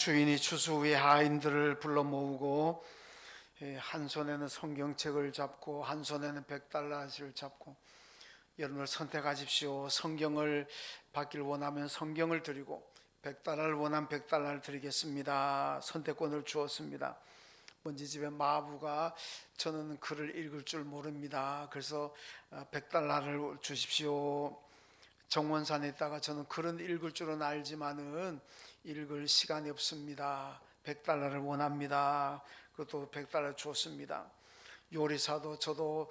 주인이 추수 후에 하인들을 불러 모으고 한 손에는 성경책을 잡고 한 손에는 100달러를 잡고, 여러분을 선택하십시오. 성경을 받길 원하면 성경을 드리고 100달러를 원하면 100달러를 드리겠습니다. 선택권을 주었습니다. 먼지 집에 마부가 저는 글을 읽을 줄 모릅니다. 그래서 100달러를 주십시오. 정원산에 있다가 저는 글은 읽을 줄은 알지만은 읽을 시간이 없습니다. 100달러를 원합니다. 그것도 100달러 줬습니다. 요리사도 저도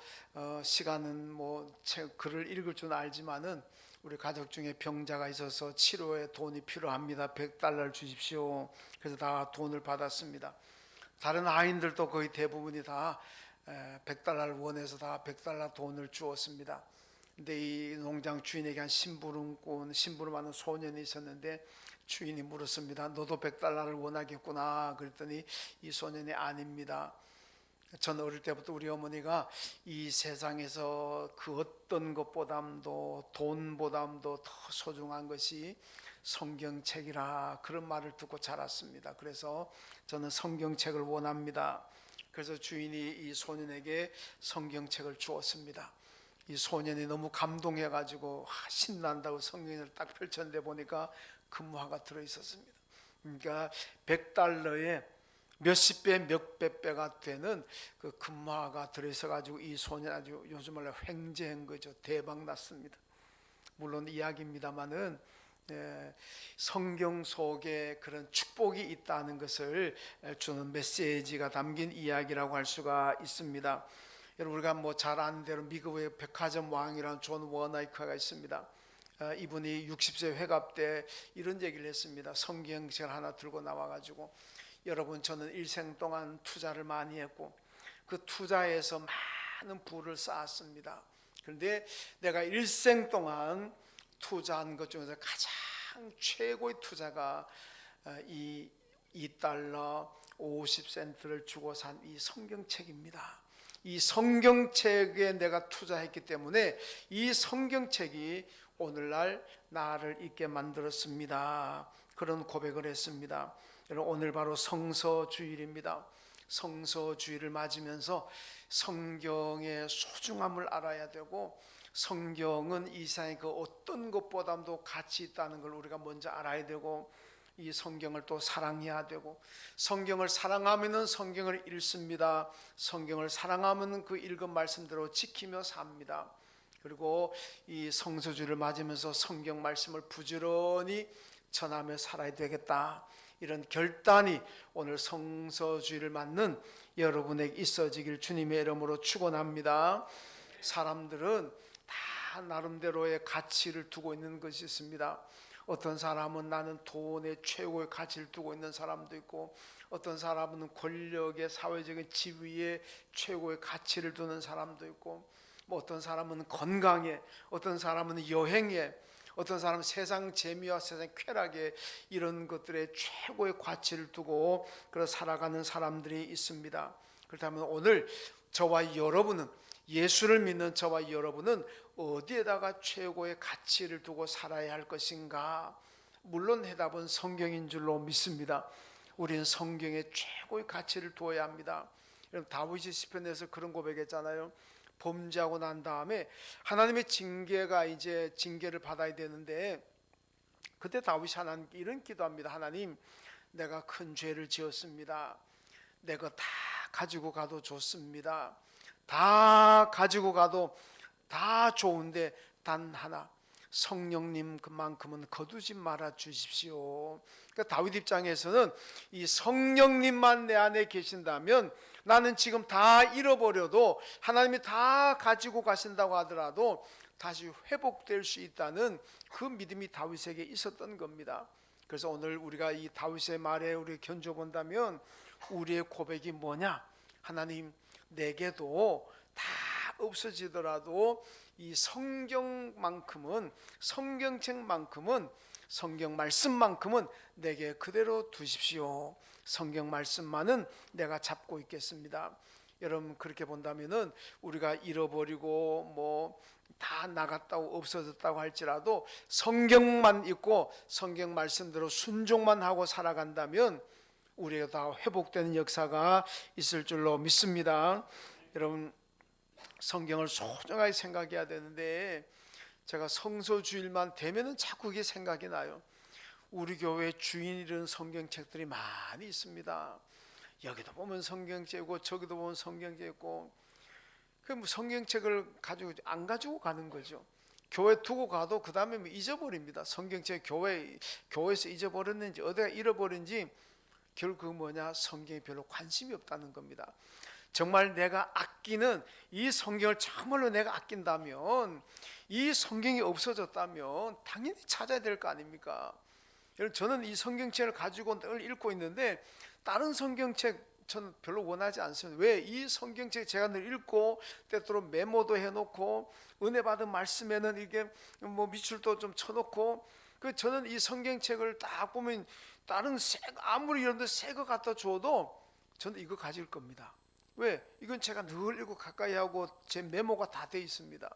시간은 글을 읽을 줄은 알지만은 우리 가족 중에 병자가 있어서 치료에 돈이 필요합니다. 100달러를 주십시오. 그래서 다 돈을 받았습니다. 다른 아이들도 거의 대부분이 다 100달러를 원해서 다 100달러 돈을 주었습니다. 근데 이 농장 주인에게 한 심부름 하는 소년이 있었는데, 주인이 물었습니다. 너도 100달러를 원하겠구나. 그랬더니 이 소년이 아닙니다. 전 어릴 때부터 우리 어머니가 이 세상에서 그 어떤 것보담도 돈보담도 더 소중한 것이 성경책이라, 그런 말을 듣고 자랐습니다. 그래서 저는 성경책을 원합니다. 그래서 주인이 이 소년에게 성경책을 주었습니다. 이 소년이 너무 감동해가지고 신난다고 성경을 딱 펼쳤는데 보니까 금화가 들어있었습니다. 그러니까 100달러에 몇십 배, 몇백 배가 되는 그 금화가 들어있어가지고 이 소년 아주 요즘 말로 횡재한 거죠. 대박 났습니다. 물론 이야기입니다만은 성경 속에 그런 축복이 있다는 것을 주는 메시지가 담긴 이야기라고 할 수가 있습니다. 여러분, 우리가 잘 아는 대로 미국의 백화점 왕이라는 존 워나이커가 있습니다. 이분이 60세 회갑 때 이런 얘기를 했습니다. 성경책을 하나 들고 나와가지고, 여러분, 저는 일생 동안 투자를 많이 했고 그 투자에서 많은 부를 쌓았습니다. 그런데 내가 일생 동안 투자한 것 중에서 가장 최고의 투자가 이 2달러 50센트를 주고 산 이 성경책입니다. 이 성경책에 내가 투자했기 때문에 이 성경책이 오늘날 나를 있게 만들었습니다. 그런 고백을 했습니다. 여러분, 오늘 바로 성서주일입니다. 성서주일을 맞으면서 성경의 소중함을 알아야 되고, 성경은 이 세상의 그 어떤 것보다도 가치 있다는 걸 우리가 먼저 알아야 되고, 이 성경을 또 사랑해야 되고, 성경을 사랑하면은 성경을 읽습니다. 성경을 사랑하면 그 읽은 말씀대로 지키며 삽니다. 그리고 이 성서주를 맞으면서 성경 말씀을 부지런히 전하며 살아야 되겠다, 이런 결단이 오늘 성서주의를 맞는 여러분에게 있어지길 주님의 이름으로 축원합니다. 사람들은 다 나름대로의 가치를 두고 있는 것이 있습니다. 어떤 사람은 나는 돈에 최고의 가치를 두고 있는 사람도 있고, 어떤 사람은 권력의 사회적인 지위에 최고의 가치를 두는 사람도 있고, 어떤 사람은 건강에, 어떤 사람은 여행에, 어떤 사람은 세상 재미와 세상 쾌락에, 이런 것들에 최고의 가치를 두고 그래서 살아가는 사람들이 있습니다. 그렇다면 오늘 저와 여러분은, 예수를 믿는 저와 여러분은 어디에다가 최고의 가치를 두고 살아야 할 것인가? 물론 해답은 성경인 줄로 믿습니다. 우리는 성경에 최고의 가치를 두어야 합니다. 여러분, 다윗이 시편에서 그런 고백했잖아요. 범죄하고 난 다음에 하나님의 징계를 받아야 되는데, 그때 다윗이 하나님께 이런 기도합니다. 하나님, 내가 큰 죄를 지었습니다. 내 것 다 가지고 가도 좋습니다. 다 가지고 가도 다 좋은데 단 하나, 성령님 그만큼은 거두지 말아 주십시오. 그러니까 다윗 입장에서는 이 성령님만 내 안에 계신다면, 나는 지금 다 잃어버려도 하나님이 다 가지고 가신다고 하더라도 다시 회복될 수 있다는 그 믿음이 다윗에게 있었던 겁니다. 그래서 오늘 우리가 이 다윗의 말에 우리 견뎌본다면 우리의 고백이 뭐냐? 하나님, 내게도 다 없어지더라도 이 성경만큼은, 성경책만큼은, 성경 말씀만큼은 내게 그대로 두십시오. 성경 말씀만은 내가 잡고 있겠습니다. 여러분, 그렇게 본다면은 우리가 잃어버리고 다 나갔다고 없어졌다고 할지라도 성경만 읽고 성경 말씀대로 순종만 하고 살아간다면 우리가 다 회복되는 역사가 있을 줄로 믿습니다. 여러분, 성경을 소중하게 생각해야 되는데 제가 성서주일만 되면은 자꾸 그게 생각이 나요. 우리 교회 주인 이런 성경책들이 많이 있습니다. 여기도 보면 성경책이고 저기도 보면 성경책 있고, 그 성경책을 가지고 안 가지고 가는 거죠. 교회 두고 가도 그 다음에 잊어버립니다. 성경책 교회에서 잊어버렸는지 어디가 잃어버린지 결국 성경에 별로 관심이 없다는 겁니다. 정말 내가 아끼는 이 성경을 정말로 내가 아낀다면, 이 성경이 없어졌다면 당연히 찾아야 될 거 아닙니까? 저는 이 성경책을 가지고 늘 읽고 있는데 다른 성경책 저는 별로 원하지 않습니다. 왜? 이 성경책 제가 늘 읽고 때때로 메모도 해놓고 은혜 받은 말씀에는 이게 밑줄도 좀 쳐놓고, 저는 이 성경책을 딱 보면 다른 아무리 이런데 새 거 갖다 줘도 저는 이거 가질 겁니다. 왜? 이건 제가 늘 읽고 가까이 하고 제 메모가 다 돼 있습니다.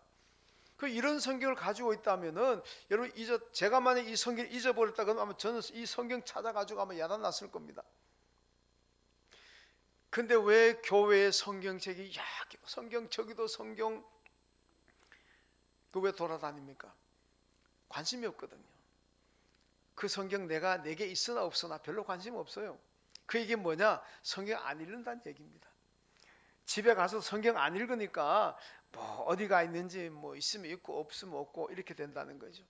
이런 성경을 가지고 있다면은 여러분, 제가 만약 이 성경을 잊어버렸다 그러면 아마 저는 이 성경 찾아가지고 아마 야단 났을 겁니다. 근데 왜 교회의 성경책이 성경 저기도 성경 왜 돌아다닙니까? 관심이 없거든요. 그 성경 내게 있으나 없으나 별로 관심 없어요. 그 얘기 성경 안 읽는다는 얘기입니다. 집에 가서 성경 안 읽으니까 어디가 있는지 있으면 있고 없으면 없고 이렇게 된다는 거죠.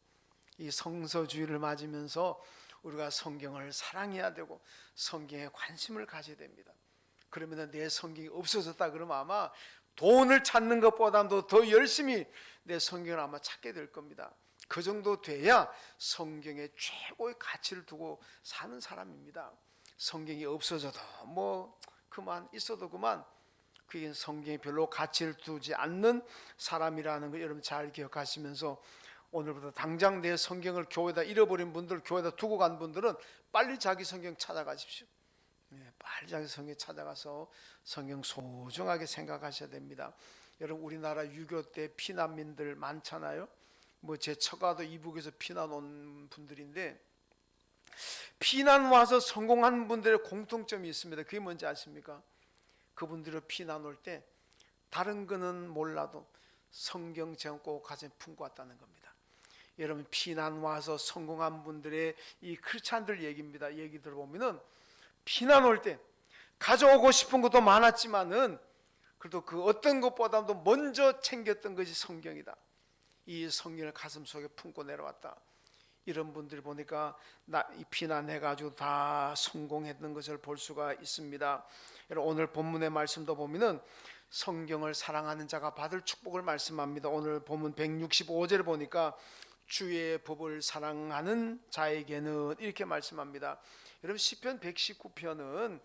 이 성서주의를 맞으면서 우리가 성경을 사랑해야 되고 성경에 관심을 가져야 됩니다. 그러면 내 성경이 없어졌다 그러면 아마 돈을 찾는 것보다도 더 열심히 내 성경을 아마 찾게 될 겁니다. 그 정도 돼야 성경에 최고의 가치를 두고 사는 사람입니다. 성경이 없어져도 그만 있어도 그만, 그게 성경에 별로 가치를 두지 않는 사람이라는 거 여러분 잘 기억하시면서 오늘부터 당장 내 성경을 교회에다 잃어버린 분들, 교회에다 두고 간 분들은 빨리 자기 성경 찾아가십시오. 빨리 자기 성경 찾아가서 성경 소중하게 생각하셔야 됩니다. 여러분, 우리나라 6.25 때 피난민들 많잖아요. 제 처가도 이북에서 피난 온 분들인데, 피난 와서 성공한 분들의 공통점이 있습니다. 그게 뭔지 아십니까? 그분들이 피난 올 때 다른 거는 몰라도 성경 제가 꼭 가슴에 품고 왔다는 겁니다. 여러분, 피난 와서 성공한 분들의 이 크리스찬들 얘기입니다. 얘기 들어보면은 피난 올 때 가져오고 싶은 것도 많았지만은 그래도 그 어떤 것보다도 먼저 챙겼던 것이 성경이다. 이 성경을 가슴 속에 품고 내려왔다. 이런 분들 보니까 이 피난해가지고 다 성공했던 것을 볼 수가 있습니다. 오늘 본문의 말씀도 보면은 성경을 사랑하는 자가 받을 축복을 말씀합니다. 오늘 본문 165절을 보니까 주의 법을 사랑하는 자에게는 이렇게 말씀합니다. 여러분, 시편 119편은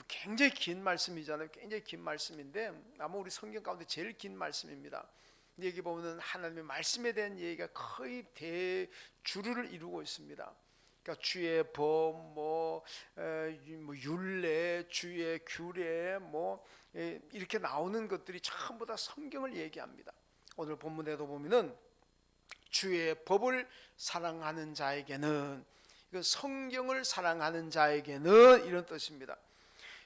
굉장히 긴 말씀이잖아요. 굉장히 긴 말씀인데 아마 우리 성경 가운데 제일 긴 말씀입니다. 여기 보면 하나님의 말씀에 대한 얘기가 거의 대주류를 이루고 있습니다. 그러니까 주의 법, 율례, 주의 규례, 이렇게 나오는 것들이 전부 다 성경을 얘기합니다. 오늘 본문에도 보면은 주의 법을 사랑하는 자에게는, 이건 성경을 사랑하는 자에게는 이런 뜻입니다.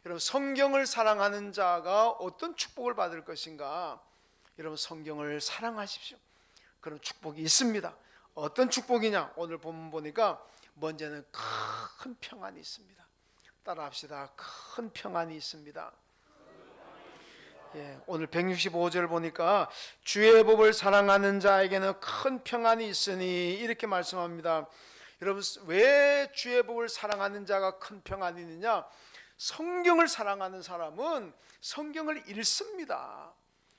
여러분, 성경을 사랑하는 자가 어떤 축복을 받을 것인가? 여러분, 성경을 사랑하십시오. 그런 축복이 있습니다. 어떤 축복이냐? 오늘 본문 보니까 먼저는 큰 평안이 있습니다. 따라합시다. 큰 평안이 있습니다. 오늘 165절 보니까 주의 법을 사랑하는 자에게는 큰 평안이 있으니 이렇게 말씀합니다. 여러분, 왜 주의 법을 사랑하는 자가 큰 평안이 있느냐? 성경을 사랑하는 사람은 성경을 읽습니다.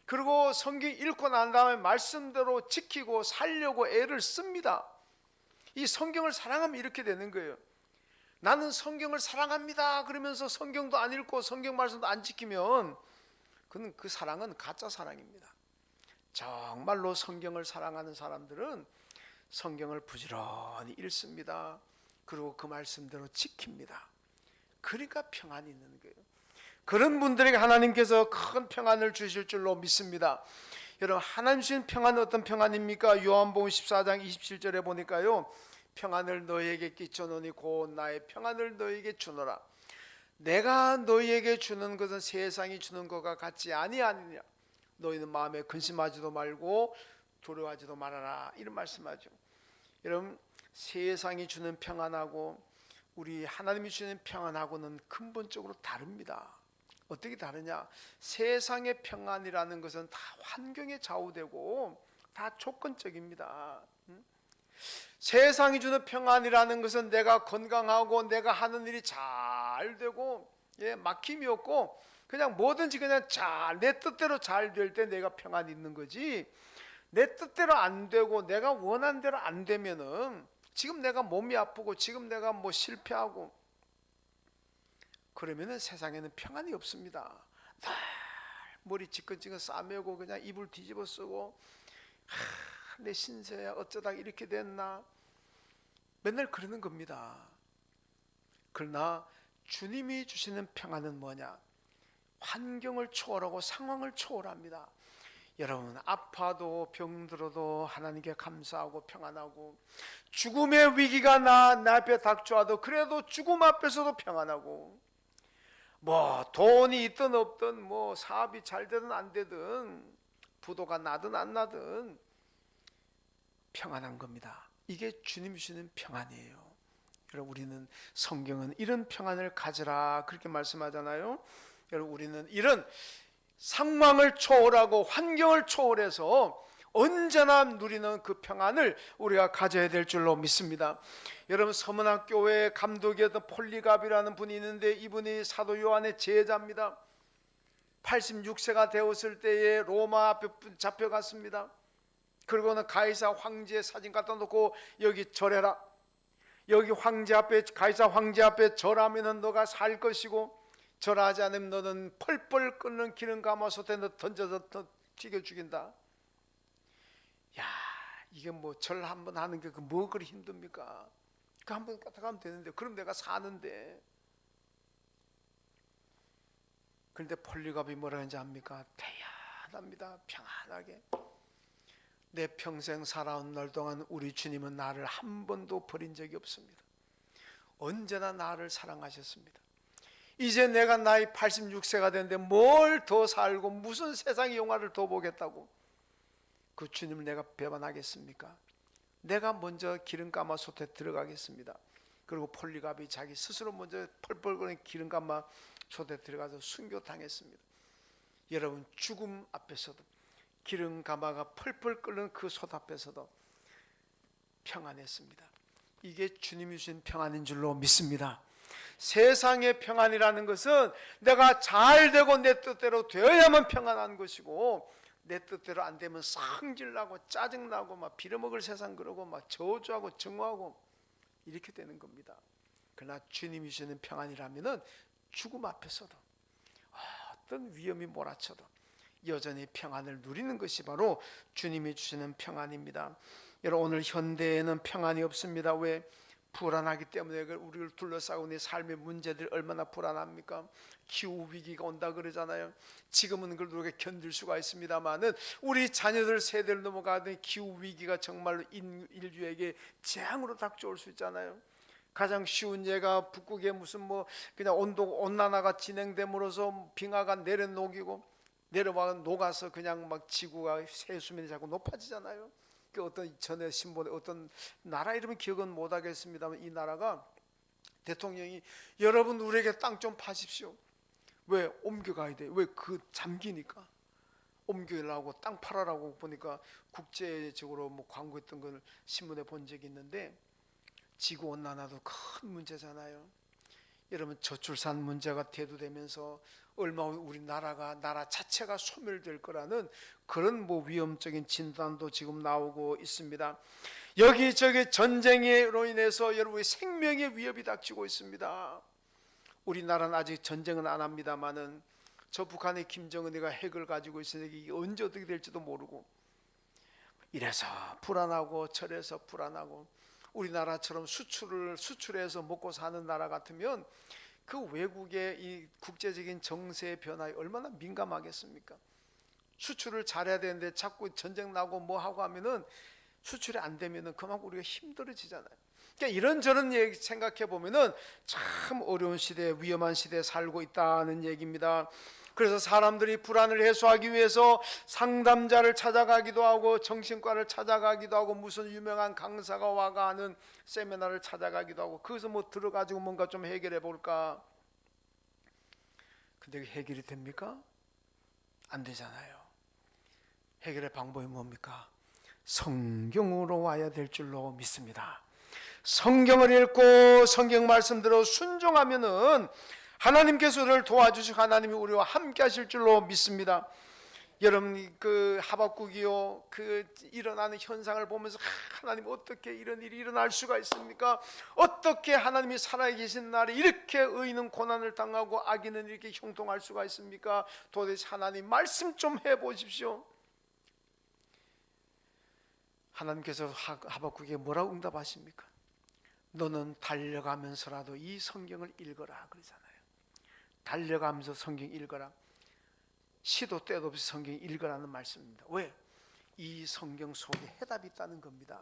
그리고 성경 읽고 난 다음에 말씀대로 지키고 살려고 애를 씁니다. 이 성경을 사랑하면 이렇게 되는 거예요. 나는 성경을 사랑합니다 그러면서 성경도 안 읽고 성경 말씀도 안 지키면 그 사랑은 가짜 사랑입니다. 정말로 성경을 사랑하는 사람들은 성경을 부지런히 읽습니다. 그리고 그 말씀대로 지킵니다. 그러니까 평안이 있는 거예요. 그런 분들에게 하나님께서 큰 평안을 주실 줄로 믿습니다. 여러분, 하나님 주신 평안은 어떤 평안입니까? 요한복음 14장 27절에 보니까요, 평안을 너희에게 끼쳐놓으니 곧 나의 평안을 너희에게 주노라. 내가 너희에게 주는 것은 세상이 주는 것과 같지 아니하느냐. 너희는 마음에 근심하지도 말고 두려워하지도 말아라. 이런 말씀하죠. 여러분, 세상이 주는 평안하고 우리 하나님이 주는 평안하고는 근본적으로 다릅니다. 어떻게 다르냐? 세상의 평안이라는 것은 다 환경에 좌우되고 다 조건적입니다. 세상이 주는 평안이라는 것은 내가 건강하고 내가 하는 일이 잘 되고 막힘이 없고 그냥 뭐든지 그냥 내 뜻대로 잘 될 때 내가 평안이 있는 거지, 내 뜻대로 안 되고 내가 원하는 대로 안 되면은, 지금 내가 몸이 아프고 지금 내가 뭐 실패하고 그러면은 세상에는 평안이 없습니다. 날 머리 지끈지끈 싸매고 그냥 이불 뒤집어 쓰고 내 신세야 어쩌다 이렇게 됐나 맨날 그러는 겁니다. 그러나 주님이 주시는 평안은 뭐냐? 환경을 초월하고 상황을 초월합니다. 여러분, 아파도 병들어도 하나님께 감사하고 평안하고, 죽음의 위기가 내 앞에 닥쳐와도 그래도 죽음 앞에서도 평안하고, 뭐 돈이 있든 없든 뭐 사업이 잘 되든 안 되든 부도가 나든 안 나든 평안한 겁니다. 이게 주님 주시는 평안이에요. 여러분, 우리는, 성경은 이런 평안을 가지라 그렇게 말씀하잖아요. 여러분, 우리는 이런 상황을 초월하고 환경을 초월해서 언제나 누리는 그 평안을 우리가 가져야 될 줄로 믿습니다. 여러분, 서문학교회 감독이었던 폴리갑이라는 분이 있는데, 이분이 사도 요한의 제자입니다. 86세가 되었을 때에 로마 앞에 잡혀갔습니다. 그리고는 가이사 황제의 사진 갖다 놓고 여기 절해라, 여기 황제 앞에, 가이사 황제 앞에 절하면은 너가 살 것이고 절하지 않으면 너는 펄펄 끓는 기름 가마솥에 너 던져서 튀겨 죽인다. 야, 이게 뭐 절 한번 하는 게 뭐 그리 힘듭니까? 그 한번 까딱하면 되는데, 그럼 내가 사는데. 그런데 폴리갑이 뭐라 하는지 압니까? 대단합니다. 평안하게 내 평생 살아온 날 동안 우리 주님은 나를 한 번도 버린 적이 없습니다. 언제나 나를 사랑하셨습니다. 이제 내가 나이 86세가 됐는데 뭘 더 살고 무슨 세상의 영화를 더 보겠다고 그 주님을 내가 배반하겠습니까? 내가 먼저 기름가마솥에 들어가겠습니다. 그리고 폴리갑이 자기 스스로 먼저 펄펄 끓는 기름가마솥에 들어가서 순교당했습니다. 여러분, 죽음 앞에서도, 기름가마가 펄펄 끓는 그 솥 앞에서도 평안했습니다. 이게 주님이 주신 평안인 줄로 믿습니다. 세상의 평안이라는 것은 내가 잘 되고 내 뜻대로 되어야만 평안한 것이고, 내 뜻대로 안 되면 성질나고 짜증나고 막 빌어먹을 세상 그러고 막 저주하고 증오하고 이렇게 되는 겁니다. 그러나 주님이 주시는 평안이라면은 죽음 앞에서도 어떤 위험이 몰아쳐도 여전히 평안을 누리는 것이 바로 주님이 주시는 평안입니다. 여러분, 오늘 현대에는 평안이 없습니다. 왜? 불안하기 때문에. 우리를 둘러싸고 있는 삶의 문제들이 얼마나 불안합니까? 기후위기가 온다 그러잖아요. 지금은 그걸 우리가 견딜 수가 있습니다만은 우리 자녀들 세대를 넘어가던 기후위기가 정말로 인류에게 재앙으로 닥쳐올 수 있잖아요. 가장 쉬운 예가 북극에 무슨 뭐 그냥 온난화가 진행됨으로써 빙하가 내려와 녹아서 그냥 막 지구가 해수면이 자꾸 높아지잖아요. 그 어떤 전에 신문에 어떤 나라 이름은 기억은 못 하겠습니다만, 이 나라가 대통령이 여러분 우리에게 땅 좀 파십시오. 왜? 옮겨가야 돼. 왜? 그 잠기니까 옮겨라고 땅 팔아라고. 보니까 국제적으로 뭐 광고했던 걸 신문에 본 적이 있는데, 지구 온난화도 큰 문제잖아요. 여러분, 저출산 문제가 대두되면서 얼마 우리 나라 자체가 소멸될 거라는 그런 뭐 위험적인 진단도 지금 나오고 있습니다. 여기저기 전쟁으로 인해서 여러분의 생명의 위협이 닥치고 있습니다. 우리나라는 아직 전쟁은 안 합니다만은 저 북한의 김정은이가 핵을 가지고 있으니까 이게 언제 어떻게 될지도 모르고, 이래서 불안하고 저래서 불안하고, 우리나라처럼 수출해서 먹고 사는 나라 같으면 그 외국의 이 국제적인 정세 변화에 얼마나 민감하겠습니까? 수출을 잘해야 되는데 자꾸 전쟁 나고 뭐 하고 하면은 수출이 안 되면은 그만큼 우리가 힘들어지잖아요. 그러니까 이런저런 얘기 생각해 보면은 참 어려운 시대, 위험한 시대에 살고 있다는 얘기입니다. 그래서 사람들이 불안을 해소하기 위해서 상담자를 찾아가기도 하고 정신과를 찾아가기도 하고 무슨 유명한 강사가 와가 하는 세미나를 찾아가기도 하고 거기서 뭐 들어가지고 뭔가 좀 해결해 볼까. 근데 해결이 됩니까? 안 되잖아요. 해결의 방법이 뭡니까? 성경으로 와야 될 줄로 믿습니다. 성경을 읽고 성경 말씀대로 순종하면은 하나님께서 우리를 도와주시고 하나님이 우리와 함께 하실 줄로 믿습니다. 여러분 그 하박국이요 그 일어나는 현상을 보면서 하나님 어떻게 이런 일이 일어날 수가 있습니까? 어떻게 하나님이 살아계신 날에 이렇게 의인은 고난을 당하고 악인은 이렇게 형통할 수가 있습니까? 도대체 하나님 말씀 좀 해보십시오. 하나님께서 하박국에게 뭐라고 응답하십니까? 너는 달려가면서라도 이 성경을 읽어라 그러잖아요. 달려가면서 성경 읽어라. 시도 때도 없이 성경 읽으라는 말씀입니다. 왜? 이 성경 속에 해답이 있다는 겁니다.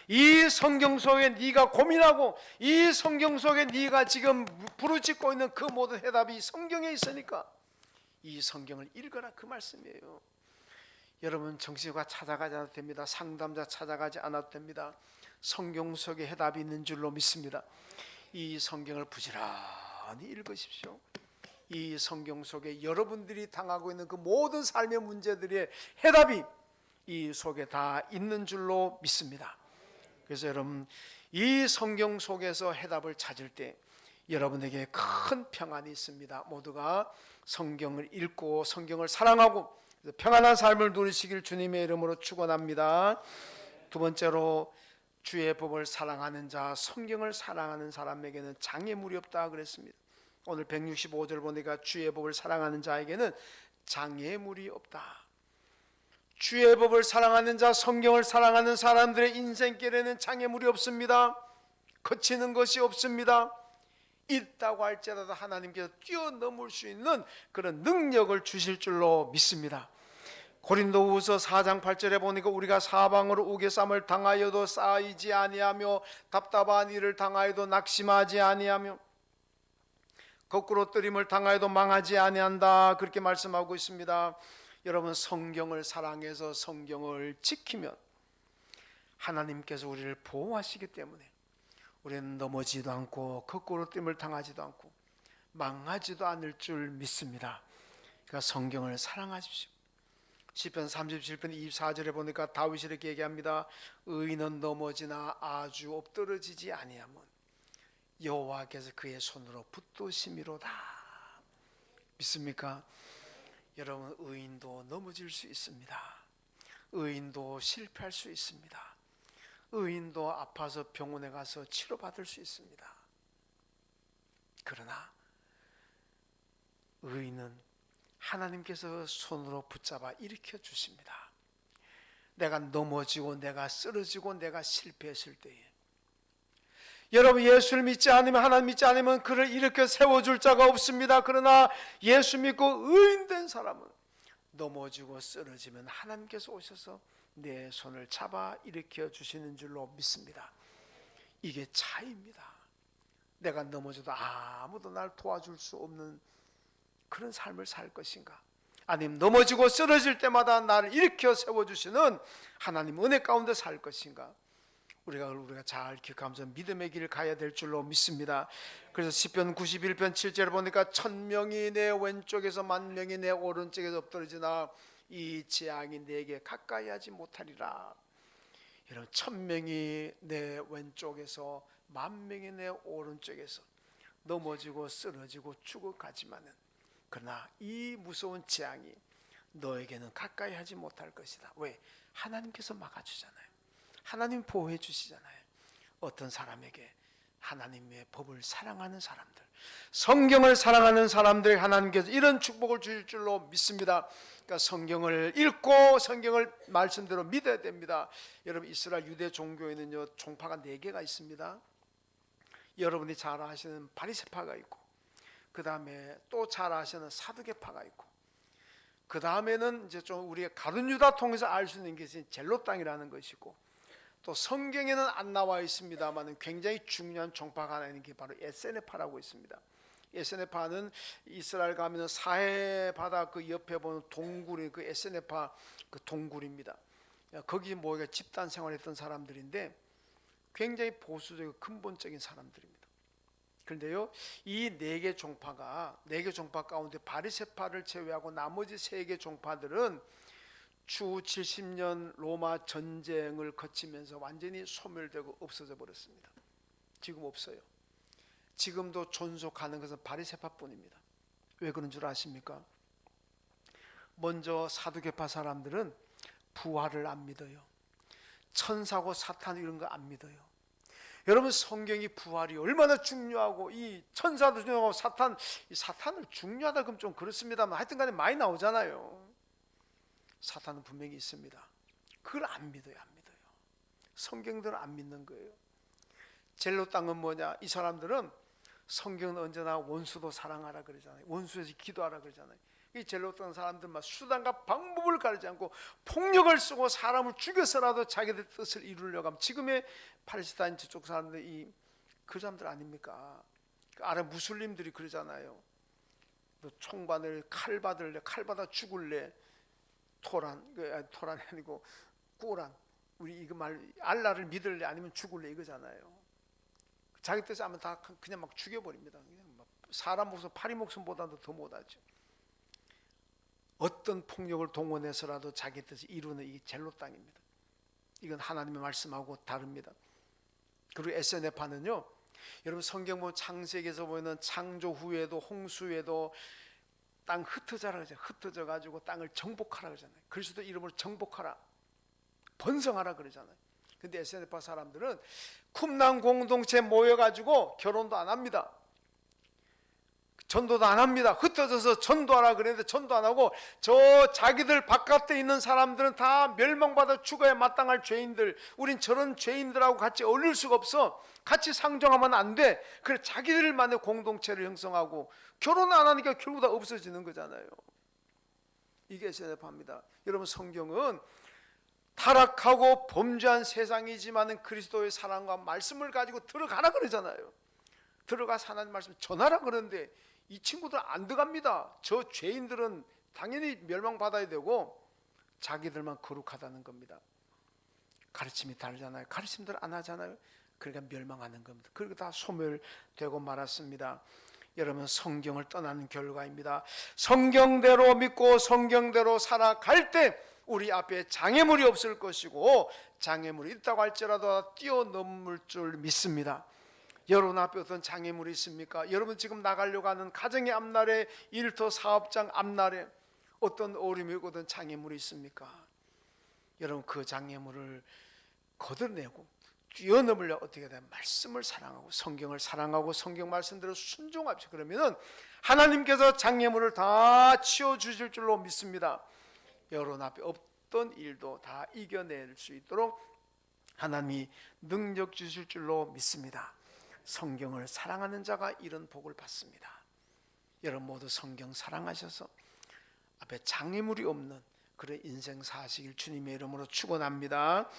이 성경 속에 네가 고민하고 이 성경 속에 네가 지금 부르짖고 있는 그 모든 해답이 성경에 있으니까 이 성경을 읽어라 그 말씀이에요. 여러분 정신과 찾아가지 않아도 됩니다. 상담자 찾아가지 않아도 됩니다. 성경 속에 해답이 있는 줄로 믿습니다. 이 성경을 부지런히 읽으십시오. 이 성경 속에 여러분들이 당하고 있는 그 모든 삶의 문제들의 해답이 이 속에 다 있는 줄로 믿습니다. 그래서 여러분 이 성경 속에서 해답을 찾을 때 여러분에게 큰 평안이 있습니다. 모두가 성경을 읽고 성경을 사랑하고 평안한 삶을 누리시길 주님의 이름으로 축원합니다. 두 번째로 주의 법을 사랑하는 자, 성경을 사랑하는 사람에게는 장애물이 없다 그랬습니다. 오늘 165절 보니까 주의 법을 사랑하는 자에게는 장애물이 없다. 주의 법을 사랑하는 자, 성경을 사랑하는 사람들의 인생길에는 장애물이 없습니다. 거치는 것이 없습니다. 있다고 할지라도 하나님께서 뛰어넘을 수 있는 그런 능력을 주실 줄로 믿습니다. 고린도후서 4장 8절에 보니까 우리가 사방으로 우겨쌈을 당하여도 쌓이지 아니하며 답답한 일을 당하여도 낙심하지 아니하며 거꾸로 뜨림을 당하여도 망하지 아니한다 그렇게 말씀하고 있습니다. 여러분 성경을 사랑해서 성경을 지키면 하나님께서 우리를 보호하시기 때문에 우리는 넘어지도 않고 거꾸로 뜨림을 당하지도 않고 망하지도 않을 줄 믿습니다. 그러니까 성경을 사랑하십시오. 시편 37편 24절에 보니까 다윗이 이렇게 얘기합니다. 의인은 넘어지나 아주 엎드러지지 아니하면 여호와께서 그의 손으로 붙드심이로다. 믿습니까? 여러분 의인도 넘어질 수 있습니다. 의인도 실패할 수 있습니다. 의인도 아파서 병원에 가서 치료받을 수 있습니다. 그러나 의인은 하나님께서 손으로 붙잡아 일으켜 주십니다. 내가 넘어지고 내가 쓰러지고 내가 실패했을 때에 여러분 예수를 믿지 않으면 하나님 믿지 않으면 그를 일으켜 세워줄 자가 없습니다. 그러나 예수 믿고 의인된 사람은 넘어지고 쓰러지면 하나님께서 오셔서 내 손을 잡아 일으켜 주시는 줄로 믿습니다. 이게 차이입니다. 내가 넘어져도 아무도 날 도와줄 수 없는 그런 삶을 살 것인가, 아니면 넘어지고 쓰러질 때마다 나를 일으켜 세워주시는 하나님 은혜 가운데 살 것인가, 우리가 잘 기억하면서 믿음의 길을 가야 될 줄로 믿습니다. 그래서 시편 91편 7절을 보니까 1000명이 내 왼쪽에서 10,000명이 내 오른쪽에서 엎드러지나 이 재앙이 내게 가까이 하지 못하리라. 여러분 1000명이 내 왼쪽에서 10,000명이 내 오른쪽에서 넘어지고 쓰러지고 죽어가지만은 그러나 이 무서운 재앙이 너에게는 가까이 하지 못할 것이다. 왜? 하나님께서 막아주잖아요. 하나님 보호해 주시잖아요. 어떤 사람에게 하나님의 법을 사랑하는 사람들, 성경을 사랑하는 사람들에게 하나님께서 이런 축복을 주실 줄로 믿습니다. 그러니까 성경을 읽고 성경을 말씀대로 믿어야 됩니다. 여러분 이스라엘 유대 종교에는요 종파가 4개가 있습니다. 여러분이 잘 아시는 바리새파가 있고, 그 다음에 또 잘 아시는 사두개파가 있고, 그 다음에는 이제 좀 우리가 가룟 유다 통해서 알 수 있는 것이 젤로 땅이라는 것이고, 또 성경에는 안 나와 있습니다만 굉장히 중요한 종파가 하나 있는 게 바로 에세네파라고 있습니다. 에세네파는 이스라엘 가면 사해 바다 그 옆에 보는 동굴이 그 에세네파 그 동굴입니다. 거기 모여가 집단 생활했던 사람들인데 굉장히 보수적이고 근본적인 사람들입니다. 그런데요, 이 네 개 종파가, 네 개 종파 가운데 바리새파를 제외하고 나머지 세 개 종파들은 추후 70년 로마 전쟁을 거치면서 완전히 소멸되고 없어져 버렸습니다. 지금 없어요. 지금도 존속하는 것은 바리새파뿐입니다. 왜 그런 줄 아십니까? 먼저 사두개파 사람들은 부활을 안 믿어요. 천사고 사탄 이런 거 안 믿어요. 여러분, 성경이 부활이 얼마나 중요하고 이 천사도 중요하고 사탄을 중요하다 그럼 좀 그렇습니다만 하여튼 간에 많이 나오잖아요. 사탄은 분명히 있습니다. 그걸 안 믿어요. 성경들은 안 믿는 거예요. 젤로 땅은 뭐냐? 이 사람들은 성경은 언제나 원수도 사랑하라 그러잖아요. 원수에서 기도하라 그러잖아요. 이 젤로 땅 사람들만 수단과 방법을 가리지 않고 폭력을 쓰고 사람을 죽여서라도 자기들 뜻을 이루려고 하면, 지금의 팔레스타인 저쪽 사람들 그 사람들 아닙니까? 아랍 무슬림들이 그러잖아요. 너 총 받을래, 칼 받을래, 칼 받아 죽을래, 토란이 아니고 꾸란, 우리 이거 말 알라를 믿을래 아니면 죽을래 이거잖아요. 자기 뜻에 하면 다 그냥 막 죽여버립니다. 그냥 막 사람 목숨, 파리 목숨보다도 더 못하죠. 어떤 폭력을 동원해서라도 자기 뜻을 이루는 이 젤로 땅입니다. 이건 하나님의 말씀하고 다릅니다. 그리고 에세네파는요, 여러분 성경 보면 창세기에서 보이는 창조 후에도 홍수에도 땅 흩어져라 그러잖아요. 흩어져 가지고 땅을 정복하라 그러잖아요. 그리스도 이름으로 정복하라, 번성하라 그러잖아요. 근데 에세네파 사람들은 쿰난 공동체 모여가지고 결혼도 안 합니다. 전도도 안 합니다. 흩어져서 전도하라 그랬는데 전도 안 하고, 저 자기들 바깥에 있는 사람들은 다 멸망받아 죽어야 마땅할 죄인들, 우린 저런 죄인들하고 같이 어울릴 수가 없어, 같이 상종하면 안 돼. 그래 자기들만의 공동체를 형성하고 결혼 안 하니까 결국 다 없어지는 거잖아요. 이게 에세네파입니다. 여러분, 성경은 타락하고 범죄한 세상이지만은 그리스도의 사랑과 말씀을 가지고 들어가라 그러잖아요. 들어가서 하나님 말씀 전하라 그러는데 이 친구들 안 들어갑니다. 저 죄인들은 당연히 멸망받아야 되고 자기들만 거룩하다는 겁니다. 가르침이 다르잖아요. 가르침들 안 하잖아요. 그러니까 멸망하는 겁니다. 그리고 다 소멸되고 말았습니다. 여러분, 성경을 떠나는 결과입니다. 성경대로 믿고 성경대로 살아갈 때 우리 앞에 장애물이 없을 것이고, 장애물이 있다고 할지라도 뛰어넘을 줄 믿습니다. 여러분 앞에 어떤 장애물이 있습니까? 여러분 지금 나가려고 하는 가정의 앞날에, 일터 사업장 앞날에 어떤 어려움이 오든 장애물이 있습니까? 여러분, 그 장애물을 걷어내고 뛰어넘으려 어떻게 되면 말씀을 사랑하고 성경을 사랑하고 성경 말씀대로 순종합시다. 그러면은 하나님께서 장애물을 다 치워주실 줄로 믿습니다. 여러분 앞에 없던 일도 다 이겨낼 수 있도록 하나님이 능력 주실 줄로 믿습니다. 성경을 사랑하는 자가 이런 복을 받습니다. 여러분 모두 성경 사랑하셔서 앞에 장애물이 없는 그런 인생 사시길 주님의 이름으로 축원합니다.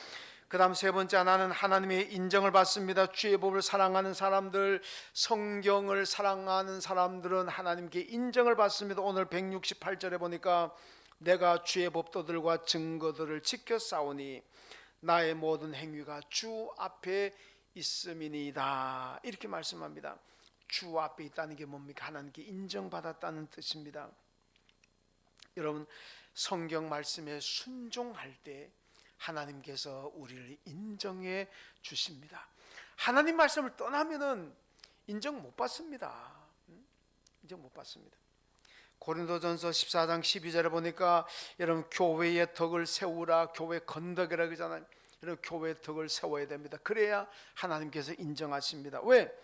그 다음 세 번째 하나는 하나님의 인정을 받습니다. 주의 법을 사랑하는 사람들, 성경을 사랑하는 사람들은 하나님께 인정을 받습니다. 오늘 168절에 보니까 내가 주의 법도들과 증거들을 지켜 싸우니 나의 모든 행위가 주 앞에 있음이니이다, 이렇게 말씀합니다. 주 앞에 있다는 게 뭡니까? 하나님께 인정받았다는 뜻입니다. 여러분, 성경 말씀에 순종할 때 하나님께서 우리를 인정해 주십니다. 하나님 말씀을 떠나면은 인정 못 받습니다. 인정 못 받습니다. 고린도전서 14장 12절에 보니까 여러분 교회의 덕을 세우라, 교회 건덕이라 그러잖아요. 여러분 교회의 덕을 세워야 됩니다. 그래야 하나님께서 인정하십니다. 왜?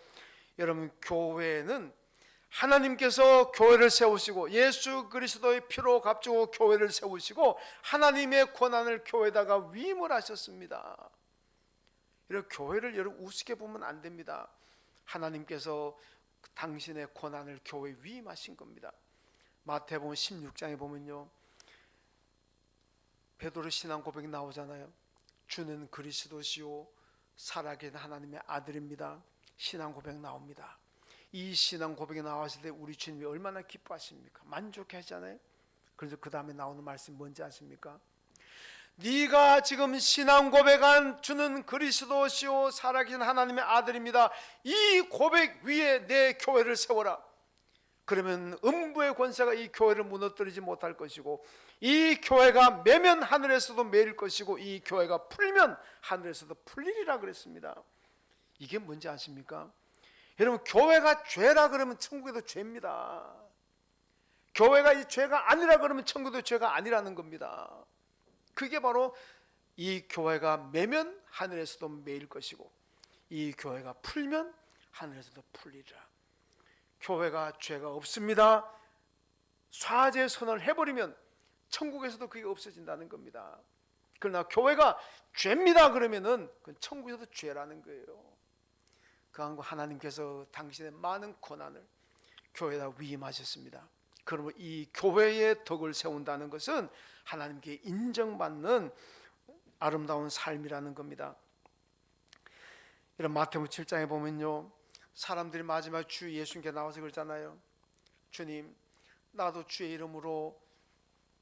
여러분 교회는 하나님께서 교회를 세우시고 예수 그리스도의 피로 값주고 교회를 세우시고 하나님의 권한을 교회에다가 위임을 하셨습니다. 여러분 교회를 여러분 우습게 보면 안 됩니다. 하나님께서 당신의 권한을 교회에 위임하신 겁니다. 마태복음 16장에 보면요, 베드로 신앙 고백이 나오잖아요. 주는 그리스도시요 살아계신 하나님의 아들입니다. 신앙 고백 나옵니다. 이 신앙 고백이 나왔을 때 우리 주님이 얼마나 기뻐하십니까? 만족해 하잖아요. 그래서 그 다음에 나오는 말씀이 뭔지 아십니까? 네가 지금 신앙 고백한 주는 그리스도시요 살아계신 하나님의 아들입니다. 이 고백 위에 내 교회를 세워라. 그러면 음부의 권세가 이 교회를 무너뜨리지 못할 것이고, 이 교회가 매면 하늘에서도 매일 것이고, 이 교회가 풀면 하늘에서도 풀리리라 그랬습니다. 이게 뭔지 아십니까? 여러분, 교회가 죄라 그러면 천국에도 죄입니다. 교회가 이 죄가 아니라 그러면 천국에도 죄가 아니라는 겁니다. 그게 바로 이 교회가 매면 하늘에서도 매일 것이고, 이 교회가 풀면 하늘에서도 풀리리라. 교회가 죄가 없습니다. 사죄 선언을 해버리면 천국에서도 그게 없어진다는 겁니다. 그러나 교회가 죄입니다 그러면은 그건 천국에서도 죄라는 거예요. 그한 하나님께서 당신의 많은 고난을 교회에다 위임하셨습니다. 그러면 이 교회의 덕을 세운다는 것은 하나님께 인정받는 아름다운 삶이라는 겁니다. 이런 마태복음 7장에 보면요, 사람들이 마지막 주 예수님께 나와서 그러잖아요. 주님, 나도 주의 이름으로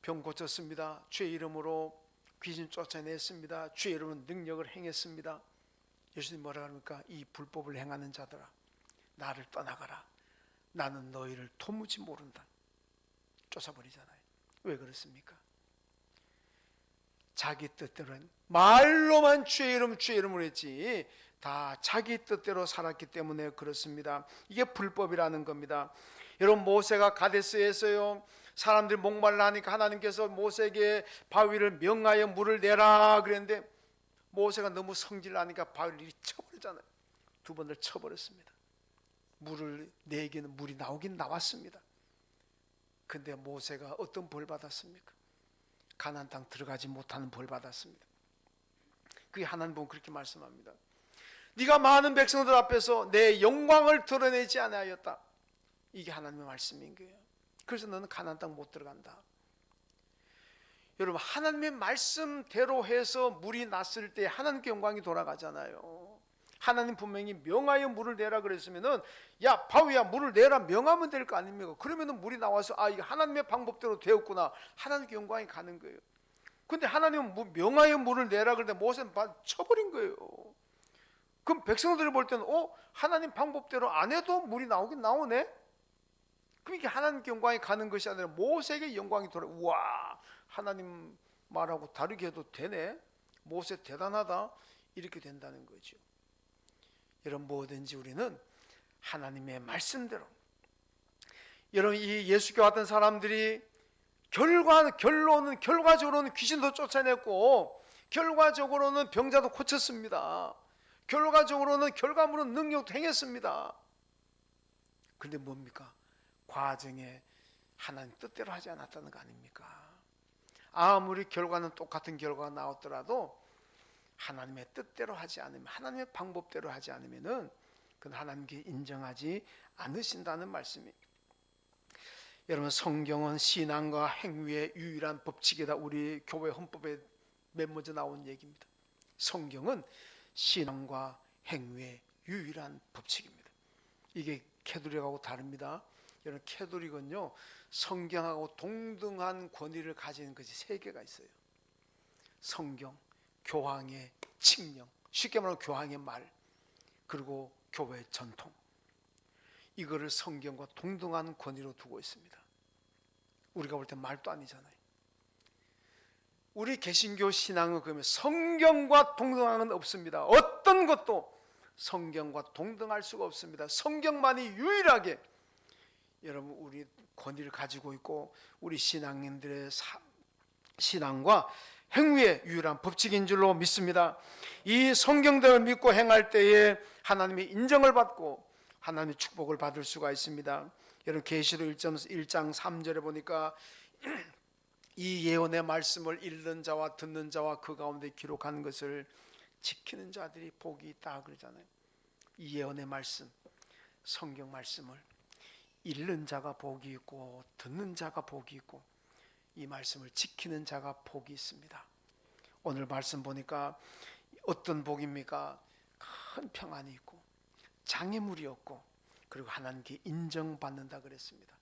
병 고쳤습니다. 주의 이름으로 귀신 쫓아냈습니다. 주의 이름으로 능력을 행했습니다. 예수님 뭐라 합니까? 이 불법을 행하는 자들아, 나를 떠나가라. 나는 너희를 도무지 모른다. 쫓아버리잖아요. 왜 그렇습니까? 자기 뜻대로는 말로만 주의 이름으로 했지 다 자기 뜻대로 살았기 때문에 그렇습니다. 이게 불법이라는 겁니다. 여러분, 모세가 가데스에서요, 사람들이 목말라 하니까 하나님께서 모세에게 바위를 명하여 물을 내라 그랬는데, 모세가 너무 성질나니까 바위를 이리 쳐버리잖아요. 두 번을 쳐버렸습니다. 물을 내기는 물이 나오긴 나왔습니다. 근데 모세가 어떤 벌 받았습니까? 가나안 땅 들어가지 못하는 벌 받았습니다. 그게 하나님 보면 그렇게 말씀합니다. 네가 많은 백성들 앞에서 내 영광을 드러내지 않았다. 이게 하나님의 말씀인 거예요. 그래서 너는 가나안 땅 못 들어간다. 여러분, 하나님의 말씀대로 해서 물이 났을 때 하나님께 영광이 돌아가잖아요. 하나님 분명히 명하여 물을 내라 그랬으면은, 야 바위야 물을 내라 명하면 될 거 아닙니까? 그러면은 물이 나와서 아, 이게 하나님의 방법대로 되었구나, 하나님께 영광이 가는 거예요. 근데 하나님은 명하여 물을 내라 그랬는데 모세는 쳐버린 거예요. 그럼 백성들이 볼 때는 하나님 방법대로 안 해도 물이 나오긴 나오네? 그럼 이게 하나님께 영광이 가는 것이 아니라 모세에게 영광이 돌아. 우와, 하나님 말하고 다르게 해도 되네, 모세 대단하다, 이렇게 된다는 거죠. 여러분, 뭐든지 우리는 하나님의 말씀대로. 여러분, 이 예수교 왔던 사람들이 결과적으로는 귀신도 쫓아냈고, 결과적으로는 병자도 고쳤습니다. 결과물은 능력도 행했습니다. 그런데 뭡니까? 과정에 하나님 뜻대로 하지 않았다는 거 아닙니까? 아무리 결과는 똑같은 결과가 나왔더라도 하나님의 뜻대로 하지 않으면, 하나님의 방법대로 하지 않으면은 그건 하나님께 인정하지 않으신다는 말씀이에요. 여러분, 성경은 신앙과 행위의 유일한 법칙이다. 우리 교회 헌법에 맨 먼저 나온 얘기입니다. 성경은 신앙과 행위의 유일한 법칙입니다. 이게 캐톨릭하고 다릅니다. 여러분, 캐톨릭은요, 성경하고 동등한 권위를 가지는 것이 세 개가 있어요. 성경, 교황의 칙령, 쉽게 말하면 교황의 말, 그리고 교회의 전통, 이거를 성경과 동등한 권위로 두고 있습니다. 우리가 볼 때 말도 아니잖아요. 우리 개신교 신앙은 그러면 성경과 동등한 건 없습니다. 어떤 것도 성경과 동등할 수가 없습니다. 성경만이 유일하게 여러분 우리 권위를 가지고 있고, 우리 신앙인들의 신앙과 행위의 유일한 법칙인 줄로 믿습니다. 이 성경대로 믿고 행할 때에 하나님의 인정을 받고 하나님의 축복을 받을 수가 있습니다. 여러분, 계시록 1장 3절에 보니까 이 예언의 말씀을 읽는 자와 듣는 자와 그 가운데 기록하는 것을 지키는 자들이 복이 있다 그러잖아요. 이 예언의 말씀, 성경 말씀을 읽는 자가 복이 있고 듣는 자가 복이 있고, 이 말씀을 지키는 자가 복이 있습니다. 오늘 말씀 보니까 어떤 복입니까? 큰 평안이 있고 장애물이 없고 그리고 하나님께 인정받는다 그랬습니다.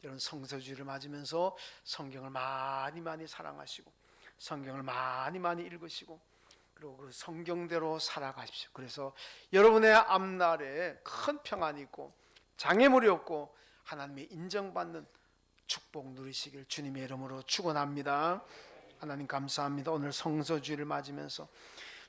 여러분 성서주의를 맞으면서 성경을 많이 사랑하시고 성경을 많이 읽으시고 그리고 그 성경대로 살아가십시오. 그래서 여러분의 앞날에 큰 평안이 있고 장애물이 없고 하나님의 인정받는 축복 누리시길 주님의 이름으로 축원합니다. 하나님 감사합니다. 오늘 성서주의를 맞으면서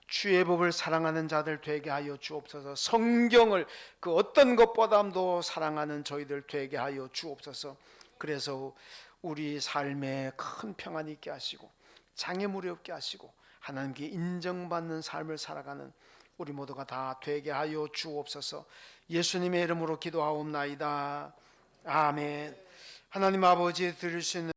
주의 법을 사랑하는 자들 되게 하여 주옵소서. 성경을 그 어떤 것보다도 사랑하는 저희들 되게 하여 주옵소서. 그래서 우리 삶에 큰 평안이 있게 하시고 장애물이 없게 하시고 하나님께 인정받는 삶을 살아가는 우리 모두가 다 되게 하여 주옵소서. 예수님의 이름으로 기도하옵나이다. 아멘. 하나님 아버지, 드릴 수 있는